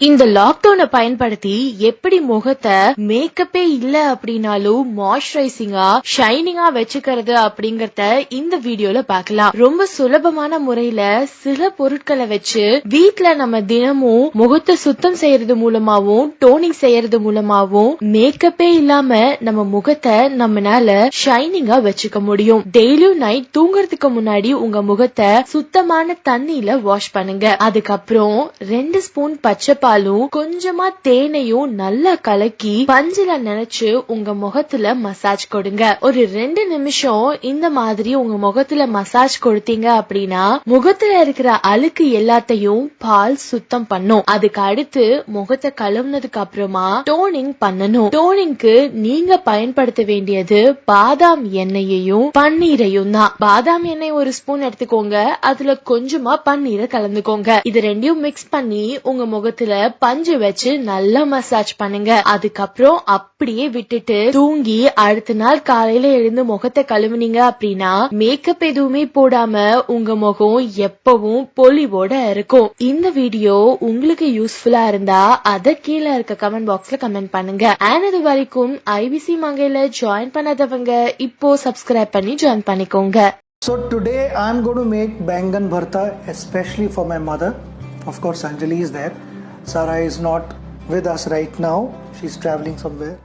இந்த லாக்டவுனை பயன்படுத்தி எப்படி முகத்தை மேக்கப்பே இல்ல அப்படின்னாலும் மாய்ஸ்சரைசிங்கா ஷைனிங்கா வச்சுக்கிறது அப்படிங்கறத இந்த வீடியோல பார்க்கலாம். ரொம்ப சுலபமான முறையில சில பொருட்களை வச்சு வீட்ல நம்ம தினமும் முகத்தை சுத்தம் செய்யறது மூலமாவும் டோனிங் செய்யறது மூலமாவும் மேக்கப்பே இல்லாம நம்ம முகத்தை நம்மனால ஷைனிங்கா வச்சுக்க முடியும். டெய்லியும் நைட் தூங்குறதுக்கு முன்னாடி உங்க முகத்தை சுத்தமான தண்ணியில வாஷ் பண்ணுங்க. அதுக்கப்புறம் 2 ஸ்பூன் பச்சை பாலும் கொஞ்சமா தேனையும் நல்லா கலக்கி பஞ்சில நினைச்சு உங்க முகத்துல மசாஜ் கொடுங்க. ஒரு 2 நிமிஷம் இந்த மாதிரி உங்க முகத்துல மசாஜ் கொடுத்தீங்க அப்படின்னா முகத்துல இருக்கிற அழுக்கு எல்லாத்தையும் பால் சுத்தம் பண்ணும். அதுக்கு அடுத்து முகத்தை கழுவுனதுக்கு அப்புறமா டோனிங் பண்ணணும். டோனிங்க்கு நீங்க பயன்படுத்த வேண்டியது பாதாம் எண்ணெயையும் பன்னீரையும் தான். பாதாம் எண்ணெய் 1 ஸ்பூன் எடுத்துக்கோங்க. அதுல கொஞ்சமா பன்னீரை கலந்துக்கோங்க. இது ரெண்டையும் மிக்ஸ் பண்ணி உங்க முகத்துல பஞ்சு வச்சு நல்லா மசாஜ் பண்ணுங்க. அதுக்கப்புறம் அப்படியே விட்டுட்டு தூங்கி அடுத்த நாள் காலையில எழுந்து முகத்தை கழுவுனீங்க அப்படின்னா மேக்கப் எதுவுமே போடாம உங்க முகம் எப்பவும் பொலிவோட இருக்கும். இந்த வீடியோ உங்களுக்கு யூஸ்ஃபுல்லா இருந்தா அத கீழே இருக்க கமெண்ட் பாக்ஸ்ல கமெண்ட் பண்ணுங்க. அது வரைக்கும் IBC மங்கையில ஜாயின் பண்ணாதவங்க இப்போ சப்ஸ்கிரைப் பண்ணி ஜாயின் பண்ணிக்கோங்க. So today I am going to make bangan bharta especially for my mother. Of course Anjali is there. Sarah is not with us right now. She's traveling somewhere.